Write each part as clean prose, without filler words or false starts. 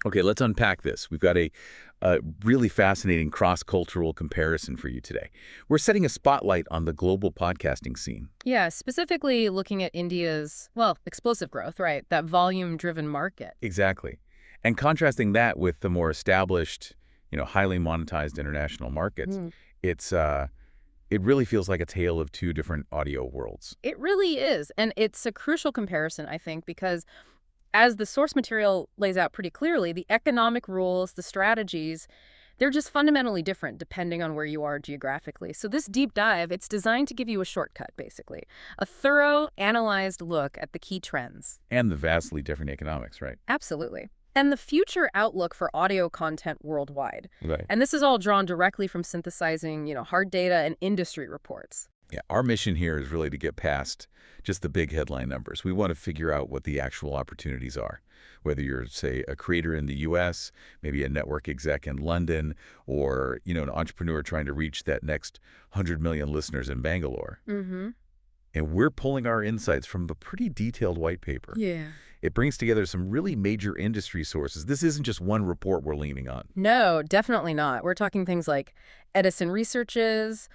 Okay, let's unpack this. We've got a really fascinating cross-cultural comparison for you today. We're setting a spotlight on the global podcasting scene. Yeah, specifically looking at India's, well, explosive growth, right? That volume-driven market. Exactly. And contrasting that with the more established, highly monetized international markets, Hmm. it's it really feels like a tale of two different audio worlds. It really is. And it's a crucial comparison, I think, because as the source material lays out pretty clearly, the economic rules, the strategies, they're just fundamentally different depending on where you are geographically. So this deep dive, it's designed to give you a shortcut, basically. A thorough, analyzed look at the key trends. And the vastly different economics, right? Absolutely. And the future outlook for audio content worldwide. Right. And this is all drawn directly from synthesizing, hard data and industry reports. Yeah, our mission here is really to get past just the big headline numbers. We want to figure out what the actual opportunities are. Whether you're, say, a creator in the US, maybe a network exec in London, or, an entrepreneur trying to reach that next 100 million listeners in Bangalore. Mm-hmm. And we're pulling our insights from a pretty detailed white paper. Yeah. It brings together some really major industry sources. This isn't just one report we're leaning on. No, definitely not. We're talking things like Edison Research's,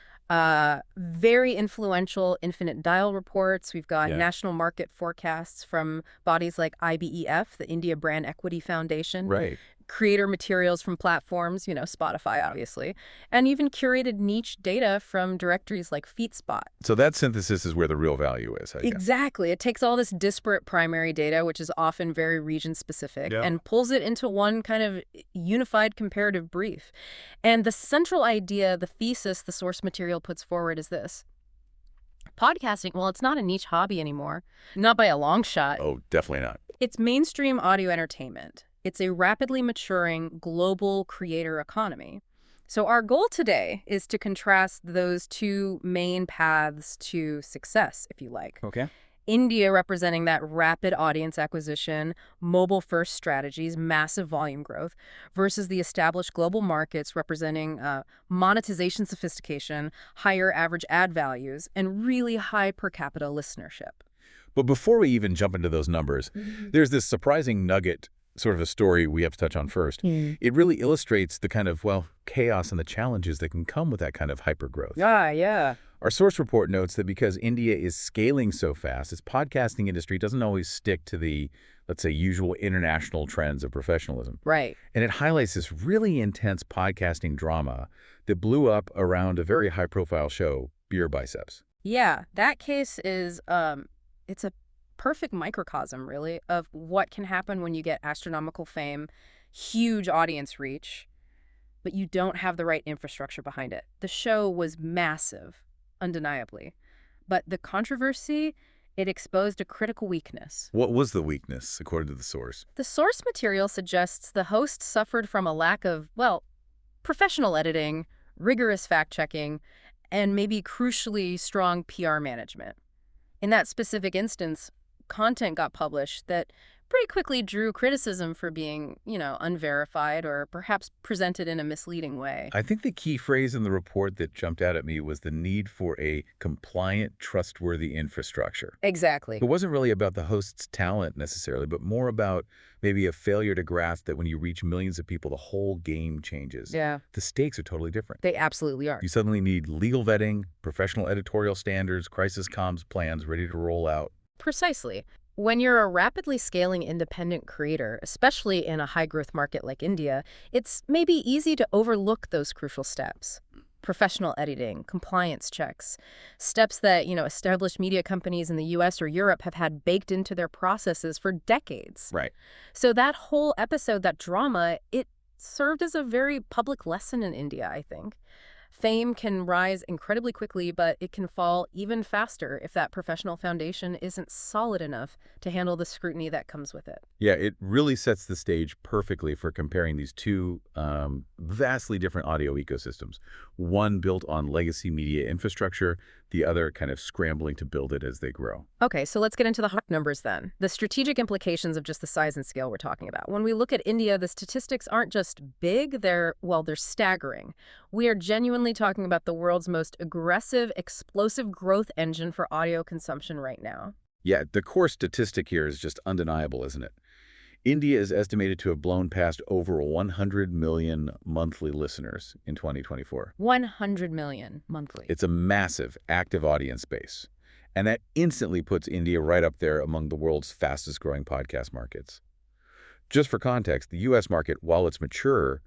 very influential infinite dial reports. We've got Yeah. national market forecasts from bodies like IBEF, the India Brand Equity Foundation, Right. creator materials from platforms, Spotify, obviously, and even curated niche data from directories like FeetSpot. So that synthesis is where the real value is, I guess. Exactly. It takes all this disparate primary data, which is often very region-specific, Yeah. and pulls it into one kind of unified comparative brief. And the central idea, the thesis the source material puts forward is this. Podcasting, well, it's not a niche hobby anymore, not by a long shot. Oh, definitely not. It's mainstream audio entertainment. It's a rapidly maturing global creator economy. So our goal today is to contrast those two main paths to success, if you like. Okay. India representing that rapid audience acquisition, mobile-first strategies, massive volume growth, versus the established global markets representing monetization sophistication, higher average ad values, and really high per capita listenership. But before we even jump into those numbers, there's this surprising nugget, sort of a story we have to touch on first. It really illustrates the kind of, chaos and the challenges that can come with that kind of hypergrowth. Yeah. Our source report notes that because India is scaling so fast, its podcasting industry doesn't always stick to the, let's say, usual international trends of professionalism. Right. And it highlights this really intense podcasting drama that blew up around a very high-profile show, Beer Biceps. Yeah, that case is, it's a perfect microcosm, really, of what can happen when you get astronomical fame, huge audience reach, but you don't have the right infrastructure behind it. The show was massive, undeniably. But the controversy, it exposed a critical weakness. What was the weakness, according to the source? The source material suggests the host suffered from a lack of, professional editing, rigorous fact-checking, and maybe crucially strong PR management. In that specific instance, content got published that pretty quickly drew criticism for being, unverified or perhaps presented in a misleading way. I think the key phrase in the report that jumped out at me was the need for a compliant, trustworthy infrastructure. Exactly. It wasn't really about the host's talent necessarily, but more about maybe a failure to grasp that when you reach millions of people, the whole game changes. Yeah, The stakes are totally different. they absolutely are. You suddenly need legal vetting, professional editorial standards, crisis comms plans ready to roll out. Precisely. When you're a rapidly scaling independent creator, especially in a high-growth market like India, it's maybe easy to overlook those crucial steps. Professional editing, compliance checks, steps that, established media companies in the US or Europe have had baked into their processes for decades. Right. So that whole episode, that drama, it served as a very public lesson in India, I think. Fame can rise incredibly quickly, but it can fall even faster if that professional foundation isn't solid enough to handle the scrutiny that comes with it. Yeah, it really sets the stage perfectly for comparing these two vastly different audio ecosystems. One built on legacy media infrastructure, the other kind of scrambling to build it as they grow. Okay, so let's get into the hard numbers then. The strategic implications of just the size and scale we're talking about. When we look at India, the statistics aren't just big, they're staggering. We are genuinely talking about the world's most aggressive, explosive growth engine for audio consumption right now. Yeah, the core statistic here is just undeniable, isn't it? India is estimated to have blown past over 100 million monthly listeners in 2024. 100 million monthly. It's a massive active audience base. And that instantly puts India right up there among the world's fastest growing podcast markets. Just for context, the U.S. market, while it's mature,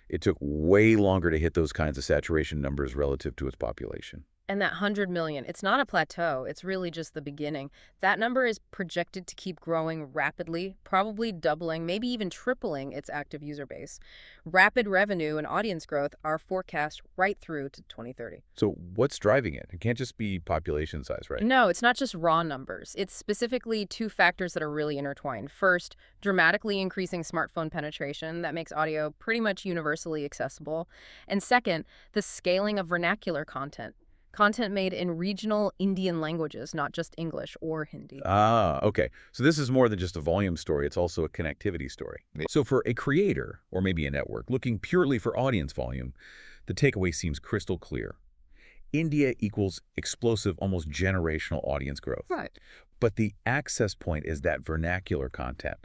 it took way longer to hit those kinds of saturation numbers relative to its population. And that 100 million, it's not a plateau. It's really just the beginning. That number is projected to keep growing rapidly, probably doubling, maybe even tripling its active user base. Rapid revenue and audience growth are forecast right through to 2030. So what's driving it? It can't just be population size, right? No, it's not just raw numbers. It's specifically two factors that are really intertwined. First, dramatically increasing smartphone penetration that makes audio pretty much universally accessible. And second, the scaling of vernacular content. Content made in regional Indian languages, not just English or Hindi. Ah, okay. So this is more than just a volume story. It's also a connectivity story. So for a creator, or maybe a network, looking purely for audience volume, the takeaway seems crystal clear. India equals explosive, almost generational audience growth. Right. But the access point is that vernacular content,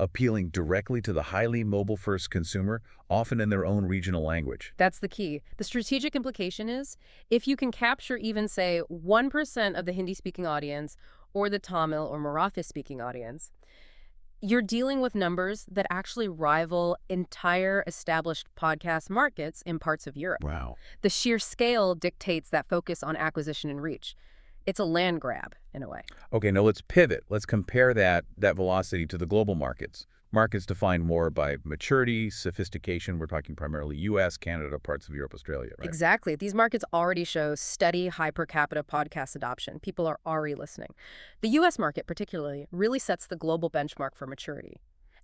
appealing directly to the highly mobile-first consumer, often in their own regional language. That's the key. The strategic implication is, if you can capture even, say, 1% of the Hindi-speaking audience or the Tamil or Marathi-speaking audience, you're dealing with numbers that actually rival entire established podcast markets in parts of Europe. Wow. The sheer scale dictates that focus on acquisition and reach. It's a land grab, in a way. Okay, now let's pivot. Let's compare that velocity to the global markets. Markets defined more by maturity, sophistication. We're talking primarily U.S., Canada, parts of Europe, Australia, right? Exactly. These markets already show steady, high per capita podcast adoption. People are already listening. The U.S. market, particularly, really sets the global benchmark for maturity.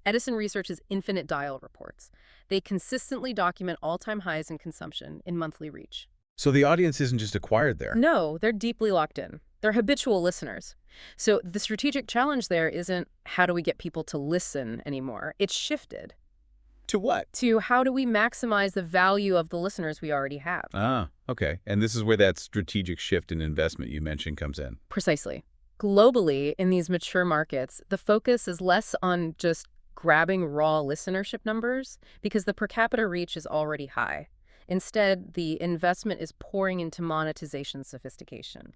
Edison Research's Infinite Dial reports. They consistently document all-time highs in consumption in monthly reach. So the audience isn't just acquired there. No, they're deeply locked in. They're habitual listeners. So the strategic challenge there isn't how do we get people to listen anymore. It's shifted To what? to how do we maximize the value of the listeners we already have. Ah, okay. And this is where that strategic shift in investment you mentioned comes in. Precisely. Globally, in these mature markets, the focus is less on just grabbing raw listenership numbers because the per capita reach is already high. Instead, the investment is pouring into monetization sophistication,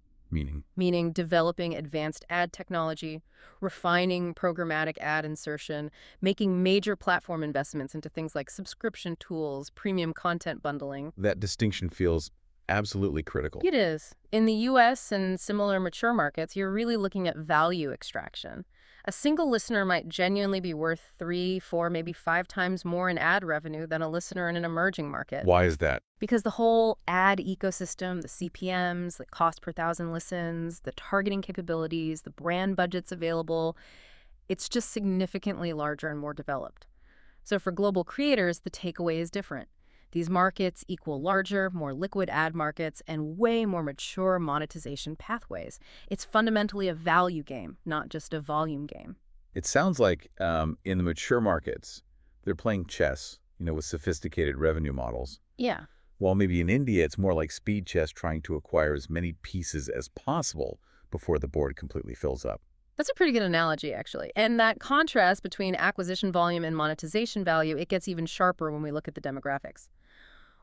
meaning developing advanced ad technology, refining programmatic ad insertion, making major platform investments into things like subscription tools, premium content bundling. That distinction feels absolutely critical. It is. In the U.S. and similar mature markets, you're really looking at value extraction. A single listener might genuinely be worth 3, 4, maybe 5 times more in ad revenue than a listener in an emerging market. Why is that? Because the whole ad ecosystem, the CPMs, the cost per thousand listens, the targeting capabilities, the brand budgets available, it's just significantly larger and more developed. So for global creators, the takeaway is different. These markets equal larger, more liquid ad markets and way more mature monetization pathways. It's fundamentally a value game, not just a volume game. It sounds like in the mature markets, they're playing chess, with sophisticated revenue models. Yeah. While maybe in India, it's more like speed chess trying to acquire as many pieces as possible before the board completely fills up. That's a pretty good analogy, actually. And that contrast between acquisition volume and monetization value, it gets even sharper when we look at the demographics.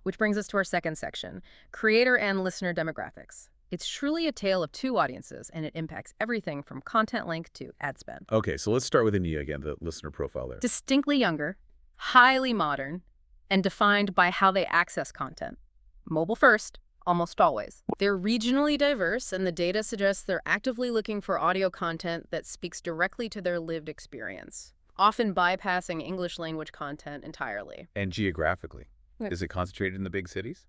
Which brings us to our second section, creator and listener demographics. It's truly a tale of two audiences, and it impacts everything from content length to ad spend. Okay, so let's start with India again, the listener profile there. Distinctly younger, highly modern, and defined by how they access content. Mobile first, almost always. They're regionally diverse, and the data suggests they're actively looking for audio content that speaks directly to their lived experience, often bypassing English language content entirely. And geographically, Right. is it concentrated in the big cities?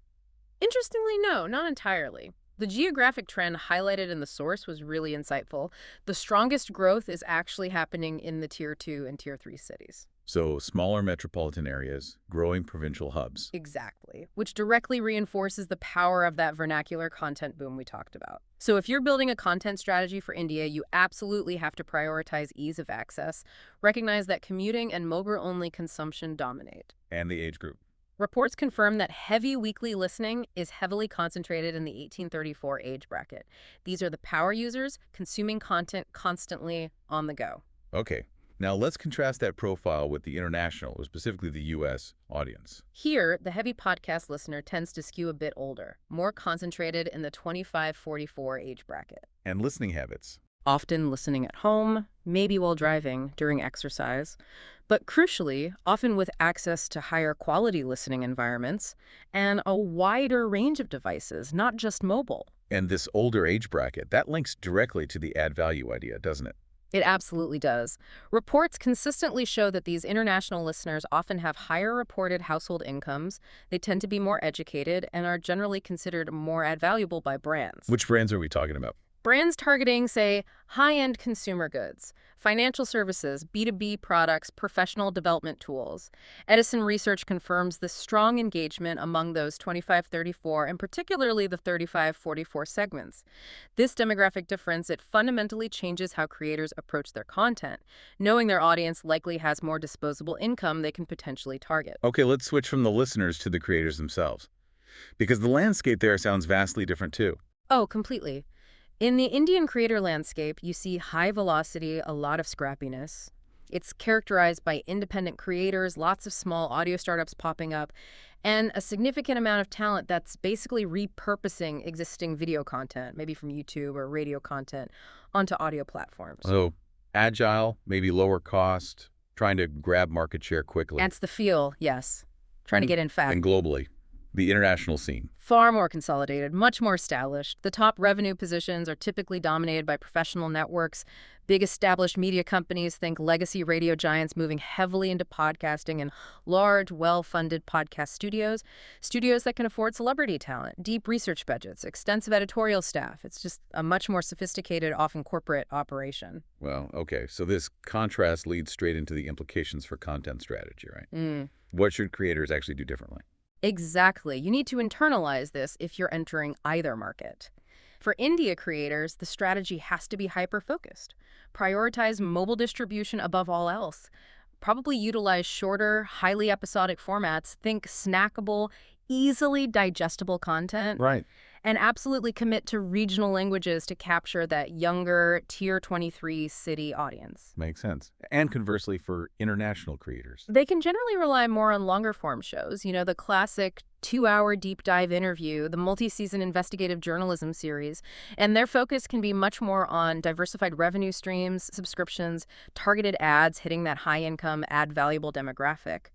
Interestingly, no, not entirely. The geographic trend highlighted in the source was really insightful. The strongest growth is actually happening in the Tier 2 and Tier 3 cities. So smaller metropolitan areas, growing provincial hubs. Exactly, which directly reinforces the power of that vernacular content boom we talked about. So if you're building a content strategy for India, you absolutely have to prioritize ease of access, recognize that commuting and mobile-only consumption dominate. And the age group. Reports confirm that heavy weekly listening is heavily concentrated in the 1834 age bracket. These are the power users consuming content constantly on the go. Okay. Now let's contrast that profile with the international, or specifically the U.S. audience. Here, the heavy podcast listener tends to skew a bit older, more concentrated in the 25-44 age bracket. And listening habits. Often listening at home, maybe while driving, during exercise, but crucially, often with access to higher quality listening environments and a wider range of devices, not just mobile. And this older age bracket, that links directly to the add value idea, doesn't it? It absolutely does. Reports consistently show that these international listeners often have higher reported household incomes, they tend to be more educated, and are generally considered more ad valuable by brands. Which brands are we talking about? Brands targeting, say, high-end consumer goods, financial services, B2B products, professional development tools. Edison Research confirms the strong engagement among those 25-34 and particularly the 35-44 segments. This demographic difference, it fundamentally changes how creators approach their content, knowing their audience likely has more disposable income they can potentially target. Okay, let's switch from the listeners to the creators themselves. Because the landscape there sounds vastly different too. Oh, completely. In the Indian creator landscape, you see high velocity, a lot of scrappiness. It's characterized by independent creators, lots of small audio startups popping up, and a significant amount of talent that's basically repurposing existing video content, maybe from YouTube or radio content, onto audio platforms. So agile, maybe lower cost, trying to grab market share quickly. That's the feel, yes. Trying to get in fast. And globally, the international scene. Far more consolidated, much more established. The top revenue positions are typically dominated by professional networks. Big established media companies, think legacy radio giants moving heavily into podcasting, and large, well-funded podcast studios. Studios that can afford celebrity talent, deep research budgets, extensive editorial staff. It's just a much more sophisticated, often corporate operation. Well, okay, so this contrast leads straight into the implications for content strategy, right? Mm. What should creators actually do differently? Exactly. You need to internalize this if you're entering either market. For India creators, the strategy has to be hyper-focused. Prioritize mobile distribution above all else. Probably utilize shorter, highly episodic formats. Think snackable, easily digestible content. Right. And absolutely commit to regional languages to capture that younger, Tier 23 city audience. Makes sense. And conversely, for international creators. They can generally rely more on longer form shows, the classic 2-hour deep dive interview, the multi-season investigative journalism series, and their focus can be much more on diversified revenue streams, subscriptions, targeted ads hitting that high-income, ad-valuable demographic.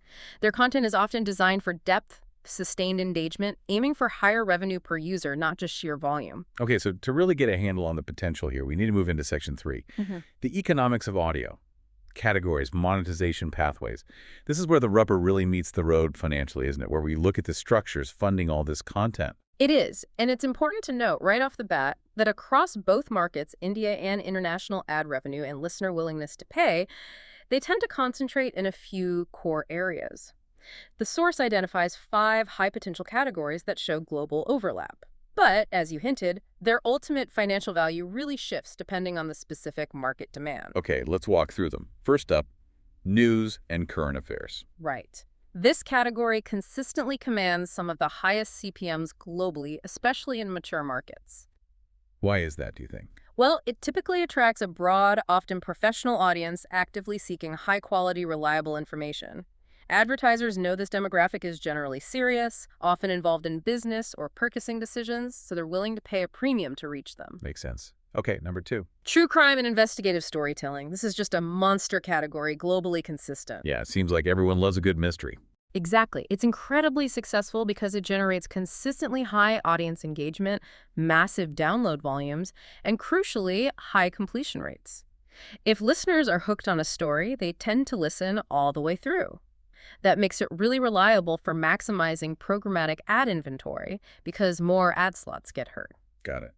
Their content is often designed for depth, sustained engagement, aiming for higher revenue per user, not just sheer volume. Okay, so to really get a handle on the potential here, we need to move into Section 3. The economics of audio. Categories, monetization pathways. This is where the rubber really meets the road financially, isn't it? Where we look at the structures funding all this content. It is, and it's important to note right off the bat that across both markets, India and international ad revenue and listener willingness to pay, they tend to concentrate in a few core areas. The source identifies 5 high-potential categories that show global overlap. But, as you hinted, their ultimate financial value really shifts depending on the specific market demand. Okay, let's walk through them. First up, news and current affairs. Right. This category consistently commands some of the highest CPMs globally, especially in mature markets. Why is that, do you think? Well, it typically attracts a broad, often professional audience actively seeking high-quality, reliable information. Advertisers know this demographic is generally serious, often involved in business or purchasing decisions, so they're willing to pay a premium to reach them. Makes sense. Okay, number 2. True crime and investigative storytelling. This is just a monster category, globally consistent. Yeah, it seems like everyone loves a good mystery. Exactly. It's incredibly successful because it generates consistently high audience engagement, massive download volumes, and crucially, high completion rates. If listeners are hooked on a story, they tend to listen all the way through. That makes it really reliable for maximizing programmatic ad inventory because more ad slots get heard. Got it.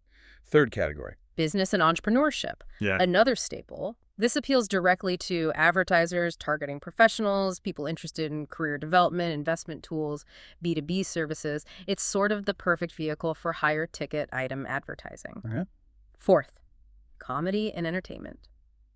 Third category. Business and entrepreneurship. Yeah. Another staple. This appeals directly to advertisers targeting professionals, people interested in career development, investment tools, B2B services. It's sort of the perfect vehicle for higher ticket item advertising. Uh-huh. Fourth, comedy and entertainment.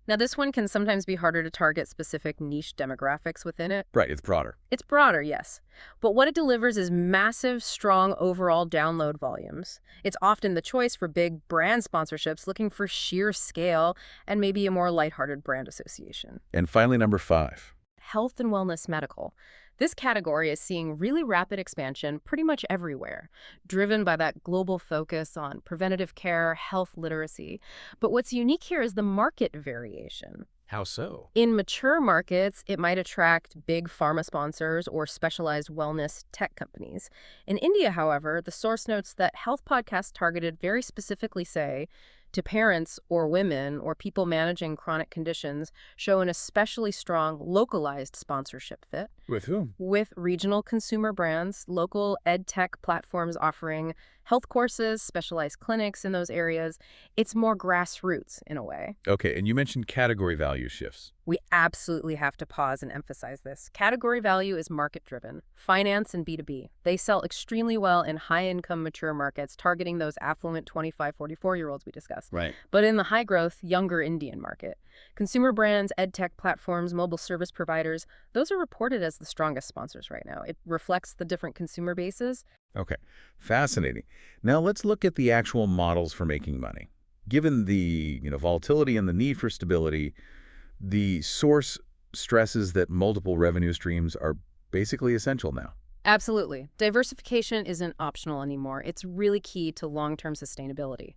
Now, this one can sometimes be harder to target specific niche demographics within it. Right, it's broader. It's broader, yes. But what it delivers is massive, strong overall download volumes. It's often the choice for big brand sponsorships looking for sheer scale and maybe a more lighthearted brand association. And finally, number 5. Health and wellness medical. This category is seeing really rapid expansion pretty much everywhere, driven by that global focus on preventative care, health literacy. But what's unique here is the market variation. How so? In mature markets, it might attract big pharma sponsors or specialized wellness tech companies. In India, however, the source notes that health podcasts targeted very specifically say to parents or women or people managing chronic conditions show an especially strong localized sponsorship fit With whom? with regional consumer brands, local ed tech platforms offering health courses, specialized clinics in those areas. It's more grassroots in a way. Okay, and you mentioned category value shifts. We absolutely have to pause and emphasize this. Category value is market-driven. Finance and B2B. They sell extremely well in high-income mature markets, targeting those affluent 25, 44-year-olds we discussed. Right. But in the high-growth, younger Indian market, consumer brands, ed tech platforms, mobile service providers, those are reported as the strongest sponsors right now. It reflects the different consumer bases. Okay, fascinating. Now let's look at the actual models for making money. Given the volatility and the need for stability, the source stresses that multiple revenue streams are basically essential now. Absolutely. Diversification isn't optional anymore. It's really key to long-term sustainability.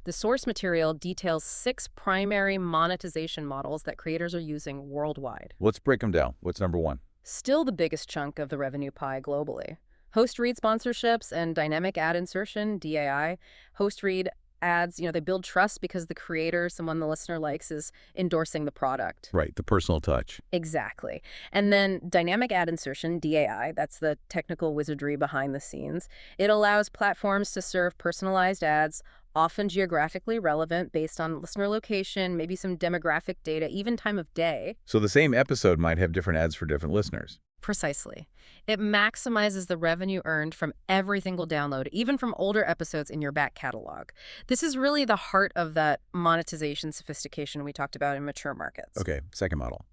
The source material details 6 primary monetization models that creators are using worldwide. Let's break them down. What's number 1? Still the biggest chunk of the revenue pie globally. Host read sponsorships and dynamic ad insertion, DAI. Host read ads, they build trust because the creator, someone the listener likes, is endorsing the product. Right, the personal touch. Exactly. And then dynamic ad insertion, DAI, that's the technical wizardry behind the scenes. It allows platforms to serve personalized ads, often geographically relevant based on listener location, maybe some demographic data, even time of day. So the same episode might have different ads for different listeners. Precisely. It maximizes the revenue earned from every single download, even from older episodes in your back catalog. This is really the heart of that monetization sophistication we talked about in mature markets. Okay, second model.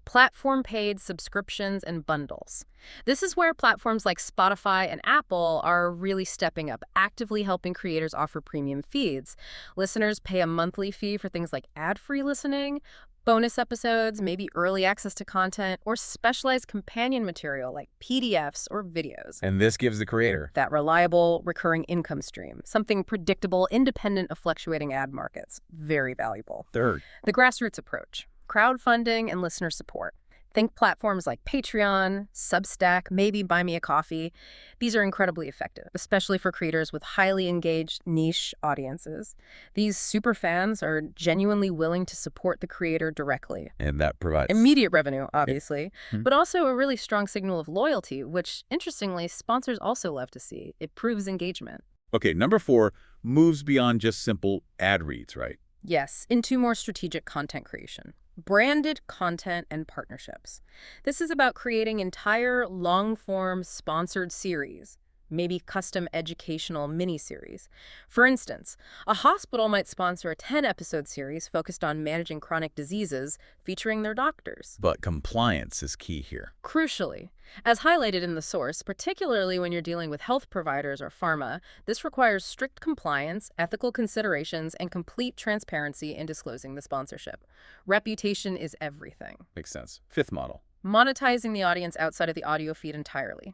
Platform-paid subscriptions and bundles. This is where platforms like Spotify and Apple are really stepping up, actively helping creators offer premium feeds. Listeners pay a monthly fee for things like ad-free listening, bonus episodes, maybe early access to content, or specialized companion material like PDFs or videos. And this gives the creator That reliable, recurring income stream, something predictable, independent of fluctuating ad markets. Very valuable. third. The grassroots approach. Crowdfunding and listener support. Think platforms like Patreon, Substack, maybe Buy Me a Coffee. These are incredibly effective, especially for creators with highly engaged niche audiences. These super fans are genuinely willing to support the creator directly. And that provides Immediate revenue, obviously, Hmm. but also a really strong signal of loyalty, which, interestingly, sponsors also love to see. It proves engagement. Okay, number 4 moves beyond just simple ad reads, right? Yes, into more strategic content creation. Branded content and partnerships. This is about creating entire long-form sponsored series, maybe custom educational mini-series. For instance, a hospital might sponsor a 10-episode series focused on managing chronic diseases featuring their doctors. But compliance is key here. Crucially, as highlighted in the source, particularly when you're dealing with health providers or pharma, this requires strict compliance, ethical considerations, and complete transparency in disclosing the sponsorship. Reputation is everything. Makes sense. Fifth model. Monetizing the audience outside of the audio feed entirely.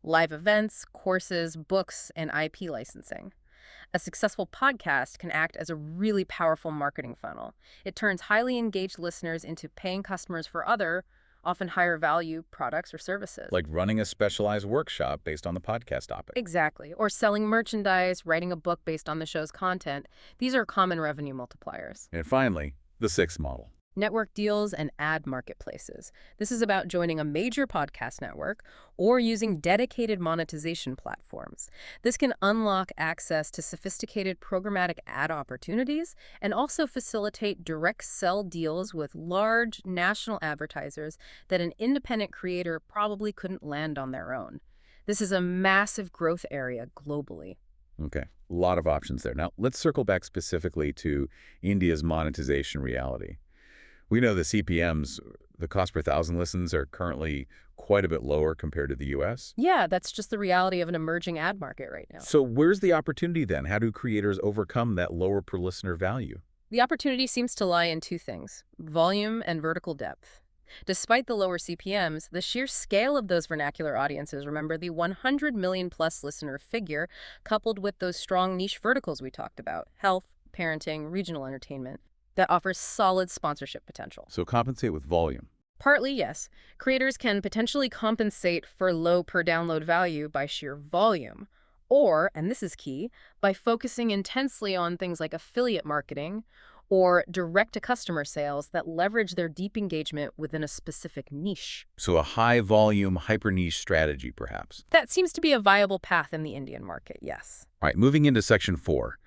Live events, courses, books, and IP licensing. A successful podcast can act as a really powerful marketing funnel. It turns highly engaged listeners into paying customers for other, often higher value products or services. Like running a specialized workshop based on the podcast topic. Exactly. Or selling merchandise, writing a book based on the show's content. These are common revenue multipliers. And finally, the sixth model. Network deals and ad marketplaces. This is about joining a major podcast network or using dedicated monetization platforms. This can unlock access to sophisticated programmatic ad opportunities and also facilitate direct sell deals with large national advertisers that an independent creator probably couldn't land on their own. This is a massive growth area globally. Okay, a lot of options there. Now, let's circle back specifically to India's monetization reality. We know the CPMs, the cost per thousand listens, are currently quite a bit lower compared to the US. Yeah, that's just the reality of an emerging ad market right now. So where's the opportunity then? How do creators overcome that lower per listener value? The opportunity seems to lie in two things: volume and vertical depth. Despite the lower CPMs, the sheer scale of those vernacular audiences, remember the 100 million plus listener figure, coupled with those strong niche verticals we talked about, health, parenting, regional entertainment, that offers solid sponsorship potential. So compensate with volume. Partly, yes. Creators can potentially compensate for low per download value by sheer volume. Or, and this is key, by focusing intensely on things like affiliate marketing or direct-to-customer sales that leverage their deep engagement within a specific niche. So a high volume, hyper niche strategy, perhaps. That seems to be a viable path in the Indian market, yes. All right, moving into section 4.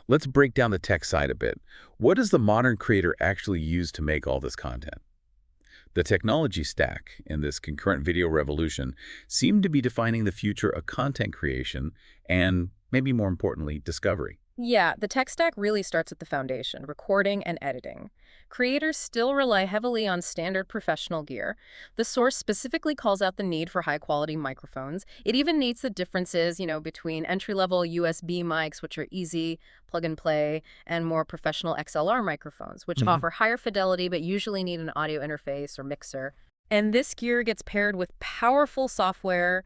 Let's break down the tech side a bit. What does the modern creator actually use to make all this content? The technology stack in this concurrent video revolution seem to be defining the future of content creation and, maybe more importantly, discovery. Yeah, the tech stack really starts at the foundation: recording and editing. Creators still rely heavily on standard professional gear. The source specifically calls out the need for high-quality microphones. It even notes the differences, between entry-level USB mics, which are easy, plug and play, and more professional XLR microphones, which offer higher fidelity but usually need an audio interface or mixer. And this gear gets paired with powerful software,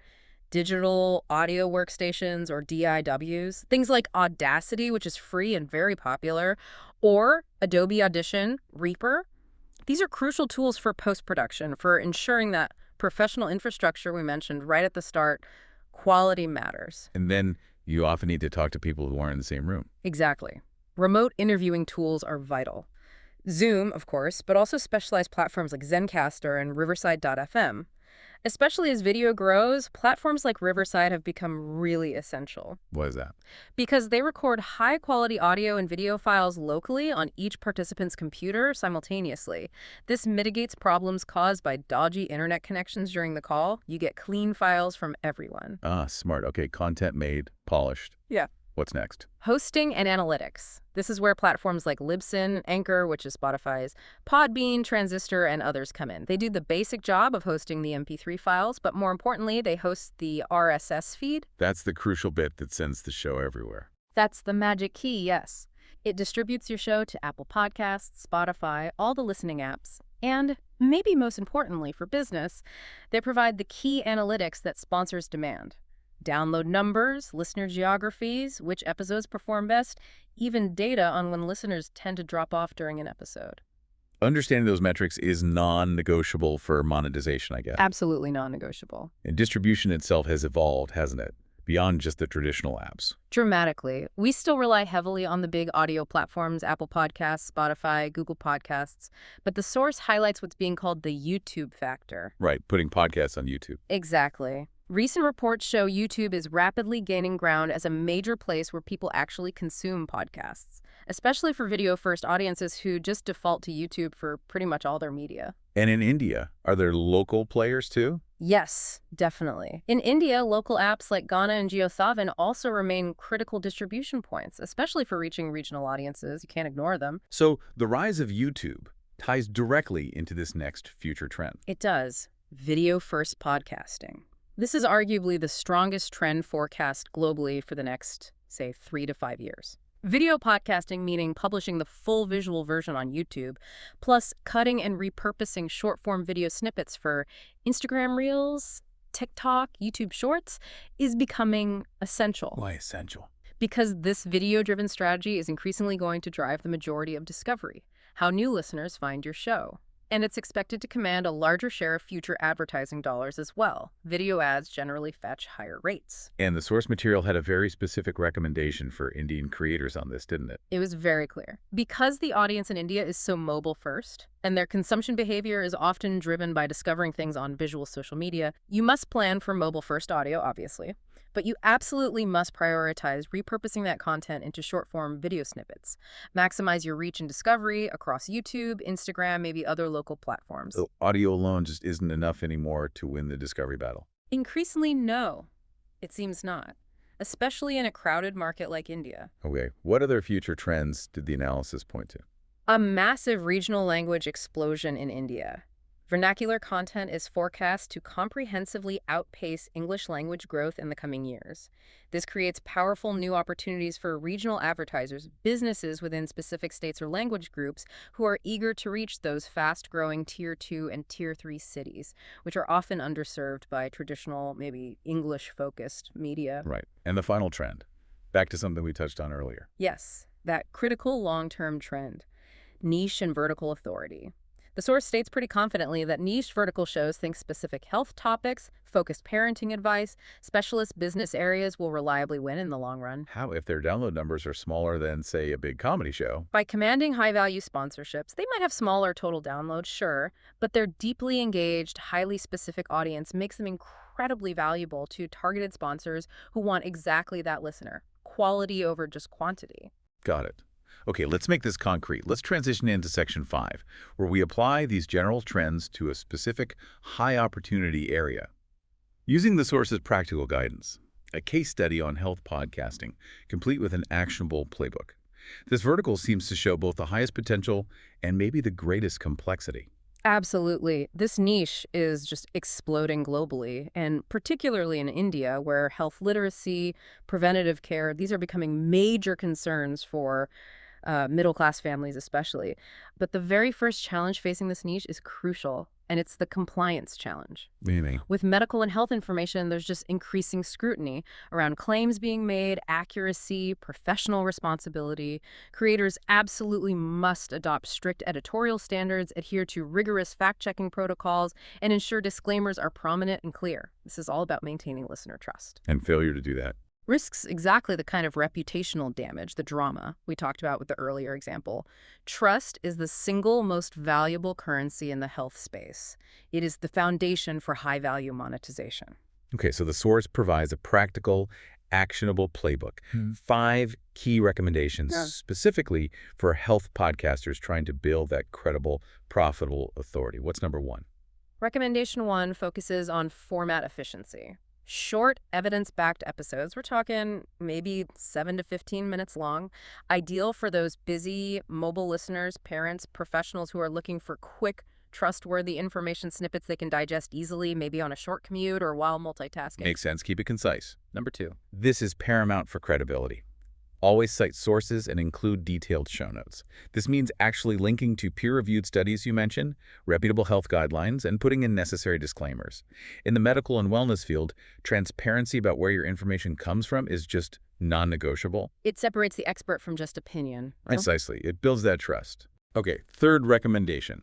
digital audio workstations or DIWs, things like Audacity, which is free and very popular, or Adobe Audition, Reaper. These are crucial tools for post-production, for ensuring that professional infrastructure we mentioned right at the start, quality matters. And then you often need to talk to people who aren't in the same room. Exactly. Remote interviewing tools are vital. Zoom, of course, but also specialized platforms like Zencaster and Riverside.fm. Especially as video grows, platforms like Riverside have become really essential What is that? because they record high-quality audio and video files locally on each participant's computer simultaneously. This mitigates problems caused by dodgy internet connections during the call. You get clean files from everyone. Ah, smart. Okay, content made, polished. Yeah. What's next? Hosting and analytics. This is where platforms like Libsyn, Anchor, which is Spotify's, Podbean, Transistor, and others come in. They do the basic job of hosting the MP3 files, but more importantly, they host the RSS feed. That's the crucial bit that sends the show everywhere. That's the magic key, yes. It distributes your show to Apple Podcasts, Spotify, all the listening apps, and, maybe most importantly for business, they provide the key analytics that sponsors demand. Download numbers, listener geographies, which episodes perform best, even data on when listeners tend to drop off during an episode. Understanding those metrics is non-negotiable for monetization, I guess. Absolutely non-negotiable. And distribution itself has evolved, hasn't it? Beyond just the traditional apps. Dramatically. We still rely heavily on the big audio platforms, Apple Podcasts, Spotify, Google Podcasts, but the source highlights what's being called the YouTube factor. Right, putting podcasts on YouTube. Exactly. Recent reports show YouTube is rapidly gaining ground as a major place where people actually consume podcasts, especially for video-first audiences who just default to YouTube for pretty much all their media. And in India, are there local players too? Yes, definitely. In India, local apps like Gaana and JioSaavn also remain critical distribution points, especially for reaching regional audiences. You can't ignore them. So the rise of YouTube ties directly into this next future trend. It does. Video-first podcasting. This is arguably the strongest trend forecast globally for the next, say, 3 to 5 years. Video podcasting meaning publishing the full visual version on YouTube, plus cutting and repurposing short-form video snippets for Instagram Reels, TikTok, YouTube Shorts, is becoming essential. Why essential? Because this video-driven strategy is increasingly going to drive the majority of discovery, how new listeners find your show. And it's expected to command a larger share of future advertising dollars as well. Video ads generally fetch higher rates. And the source material had a very specific recommendation for Indian creators on this, didn't it? It was very clear. Because the audience in India is so mobile first, and their consumption behavior is often driven by discovering things on visual social media, you must plan for mobile-first audio, obviously. But you absolutely must prioritize repurposing that content into short-form video snippets. Maximize your reach and discovery across YouTube, Instagram, maybe other local platforms. So audio alone just isn't enough anymore to win the discovery battle. Increasingly, no. It seems not, especially in a crowded market like India. Okay, what other future trends did the analysis point to? A massive regional language explosion in India. Vernacular content is forecast to comprehensively outpace English language growth in the coming years. This creates powerful new opportunities for regional advertisers, businesses within specific states or language groups who are eager to reach those fast-growing Tier 2 and Tier 3 cities, which are often underserved by traditional, maybe English-focused media. Right. And the final trend, back to something we touched on earlier. Yes, that critical long-term trend. Niche and vertical authority. The source states pretty confidently that niche vertical shows think specific health topics, focused parenting advice, specialist business areas will reliably win in the long run. How if their download numbers are smaller than, say, a big comedy show? By commanding high-value sponsorships, they might have smaller total downloads, sure, but their deeply engaged, highly specific audience makes them incredibly valuable to targeted sponsors who want exactly that listener. Quality over just quantity. Got it. Okay, let's make this concrete. Let's transition into section 5, where we apply these general trends to a specific high-opportunity area. Using the source's practical guidance, a case study on health podcasting, complete with an actionable playbook. This vertical seems to show both the highest potential and maybe the greatest complexity. Absolutely. This niche is just exploding globally, and particularly in India, where health literacy, preventative care, these are becoming major concerns for middle-class families especially. But the very first challenge facing this niche is crucial, and it's the compliance challenge. Meaning? With medical and health information, there's just increasing scrutiny around claims being made, accuracy, professional responsibility. Creators absolutely must adopt strict editorial standards, adhere to rigorous fact-checking protocols, and ensure disclaimers are prominent and clear. This is all about maintaining listener trust. And failure to do that. Risks exactly the kind of reputational damage, the drama, we talked about with the earlier example. Trust is the single most valuable currency in the health space. It is the foundation for high-value monetization. Okay, so the source provides a practical, actionable playbook. 5 key recommendations specifically for health podcasters trying to build that credible, profitable authority. What's number 1? Recommendation 1 focuses on format efficiency. Short, evidence-backed episodes, we're talking maybe 7 to 15 minutes long, ideal for those busy, mobile listeners, parents, professionals who are looking for quick, trustworthy information snippets they can digest easily, maybe on a short commute or while multitasking. Makes sense. Keep it concise. Number 2. This is paramount for credibility. Always cite sources and include detailed show notes. This means actually linking to peer-reviewed studies you mentioned, reputable health guidelines, and putting in necessary disclaimers. In the medical and wellness field, transparency about where your information comes from is just non-negotiable. It separates the expert from just opinion. Precisely. It builds that trust. Okay, third recommendation.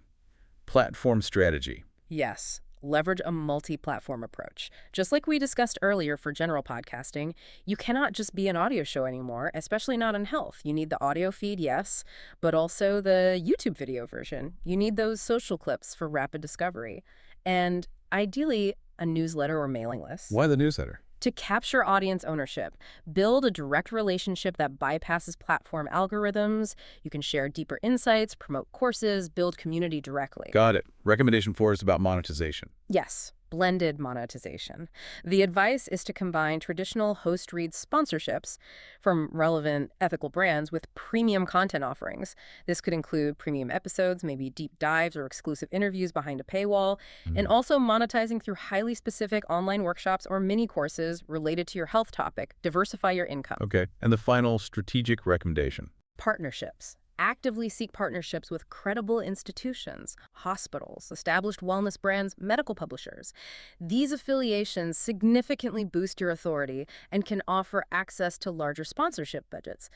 Platform strategy. Yes. Leverage a multi-platform approach. Just like we discussed earlier for general podcasting, you cannot just be an audio show anymore, especially not in health. You need the audio feed, yes, but also the YouTube video version. You need those social clips for rapid discovery. And ideally, a newsletter or mailing list. Why the newsletter? To capture audience ownership, build a direct relationship that bypasses platform algorithms. You can share deeper insights, promote courses, build community directly. Got it. Recommendation 4 is about monetization. Yes, blended monetization. The advice is to combine traditional host-read sponsorships from relevant ethical brands with premium content offerings. This could include premium episodes, maybe deep dives or exclusive interviews behind a paywall, and also monetizing through highly specific online workshops or mini courses related to your health topic. Diversify your income. Okay, and the final strategic recommendation. Partnerships. Actively seek partnerships with credible institutions, hospitals, established wellness brands, medical publishers. These affiliations significantly boost your authority and can offer access to larger sponsorship budgets.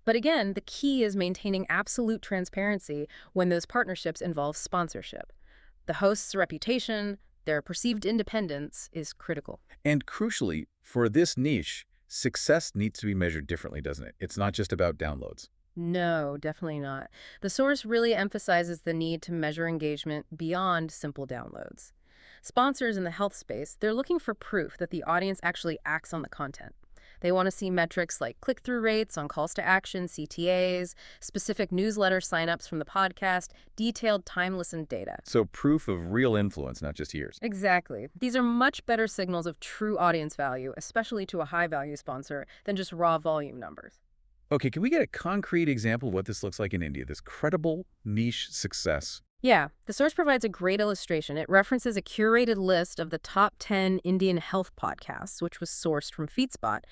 But again, the key is maintaining absolute transparency when those partnerships involve sponsorship. The host's reputation, their perceived independence is critical. And crucially, for this niche, success needs to be measured differently, doesn't it? It's not just about downloads. No, definitely not. The source really emphasizes the need to measure engagement beyond simple downloads. Sponsors in the health space, they're looking for proof that the audience actually acts on the content. They want to see metrics like click-through rates on calls to action, CTAs, specific newsletter signups from the podcast, detailed time-listened data. So proof of real influence, not just years. Exactly. These are much better signals of true audience value, especially to a high-value sponsor, than just raw volume numbers. Okay, can we get a concrete example of what this looks like in India? This credible niche success. Yeah, the source provides a great illustration. It references a curated list of the top 10 Indian health podcasts, which was sourced from FeedSpot.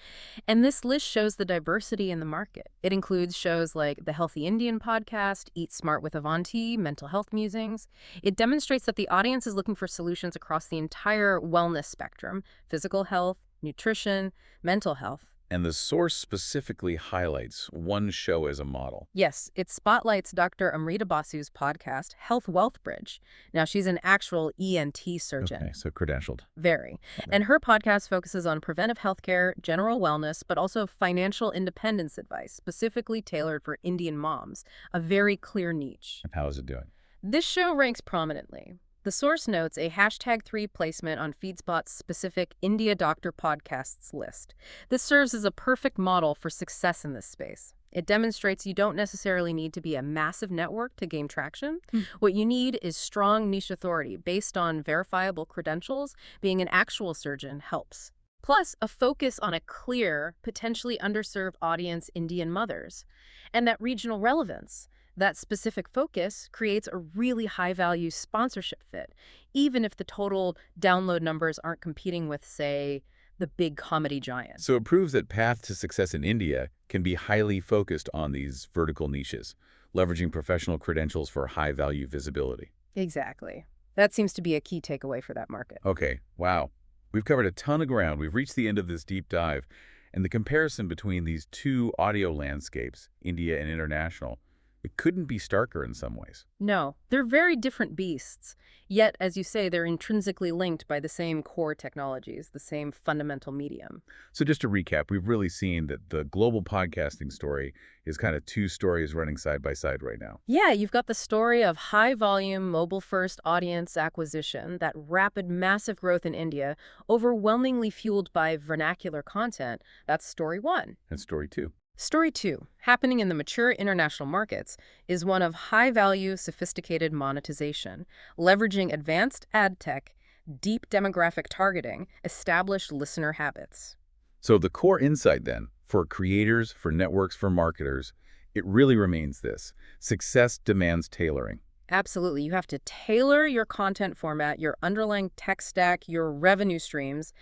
And this list shows the diversity in the market. It includes shows like the Healthy Indian podcast, Eat Smart with Avanti, Mental Health Musings. It demonstrates that the audience is looking for solutions across the entire wellness spectrum: physical health, nutrition, mental health. And the source specifically highlights one show as a model. Yes, it spotlights Dr. Amrita Basu's podcast, Health Wealth Bridge. Now, she's an actual ENT Okay, surgeon. so credentialed. Very. And her podcast focuses on preventive healthcare, general wellness, but also financial independence advice, specifically tailored for Indian moms, a very clear niche. And how is it doing? This show ranks prominently. The source notes a #3 placement on FeedSpot's specific India Doctor podcasts list. This serves as a perfect model for success in this space. It demonstrates you don't necessarily need to be a massive network to gain traction. What you need is strong niche authority based on verifiable credentials. Being an actual surgeon helps. Plus, a focus on a clear, potentially underserved audience, Indian mothers, and that regional relevance. That specific focus creates a really high-value sponsorship fit, even if the total download numbers aren't competing with, say, the big comedy giants. So it proves that path to success in India can be highly focused on these vertical niches, leveraging professional credentials for high-value visibility. Exactly. That seems to be a key takeaway for that market. Okay, wow. We've covered a ton of ground. We've reached the end of this deep dive. And the comparison between these two audio landscapes, India and international, it couldn't be starker in some ways. No, they're very different beasts. Yet, as you say, they're intrinsically linked by the same core technologies, the same fundamental medium. So just to recap, we've really seen that the global podcasting story is kind of two stories running side by side right now. Yeah, you've got the story of high-volume, mobile-first audience acquisition, that rapid, massive growth in India, overwhelmingly fueled by vernacular content. That's story one. And story two. Story two, happening in the mature international markets, is one of high-value, sophisticated monetization, leveraging advanced ad tech, deep demographic targeting, established listener habits. So the core insight then, for creators, for networks, for marketers, it really remains this: success demands tailoring. Absolutely. You have to tailor your content format, your underlying tech stack, your revenue streams,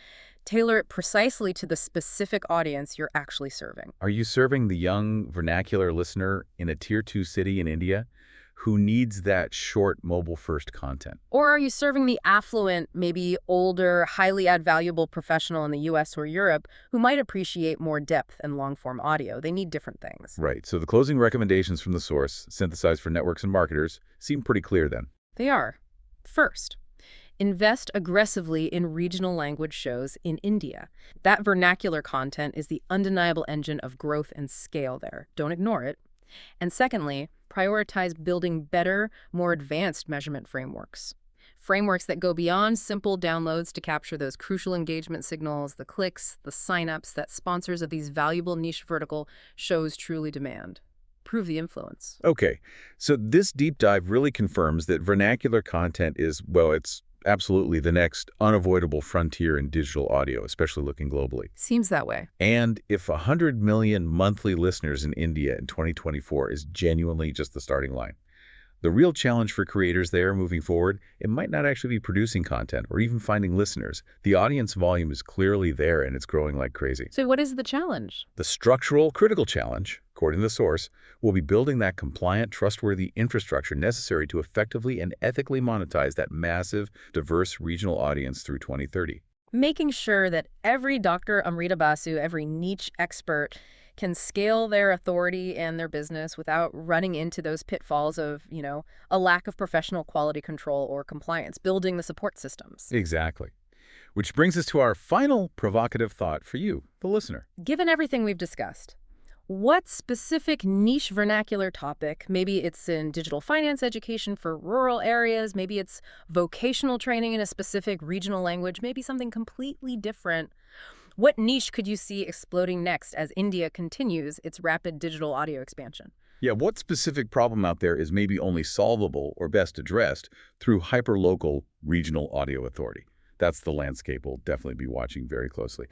tailor it precisely to the specific audience you're actually serving. Are you serving the young vernacular listener in a tier 2 city in India who needs that short mobile-first content? Or are you serving the affluent, maybe older, highly valuable professional in the US or Europe who might appreciate more depth and long-form audio? They need different things. Right, so the closing recommendations from the source, synthesized for networks and marketers, seem pretty clear then. They are. First, invest aggressively in regional language shows in India. That vernacular content is the undeniable engine of growth and scale there. Don't ignore it. And secondly, prioritize building better, more advanced measurement frameworks. Frameworks that go beyond simple downloads to capture those crucial engagement signals, the clicks, the signups that sponsors of these valuable niche vertical shows truly demand. Prove the influence. Okay, so this deep dive really confirms that vernacular content is, well, it's absolutely the next unavoidable frontier in digital audio, especially looking globally. Seems that way. And if 100 million monthly listeners in India in 2024 is genuinely just the starting line, the real challenge for creators there moving forward, it might not actually be producing content or even finding listeners. The audience volume is clearly there and it's growing like crazy. So what is the challenge? The structural, critical challenge, according to the source, will be building that compliant, trustworthy infrastructure necessary to effectively and ethically monetize that massive, diverse regional audience through 2030. Making sure that every Dr. Amrita Basu, every niche expert, can scale their authority and their business without running into those pitfalls of, a lack of professional quality control or compliance, building the support systems. Exactly. Which brings us to our final provocative thought for you, the listener. Given everything we've discussed, what specific niche vernacular topic, maybe it's in digital finance education for rural areas, maybe it's vocational training in a specific regional language, maybe something completely different, what niche could you see exploding next as India continues its rapid digital audio expansion? Yeah, what specific problem out there is maybe only solvable or best addressed through hyperlocal regional audio authority? That's the landscape we'll definitely be watching very closely.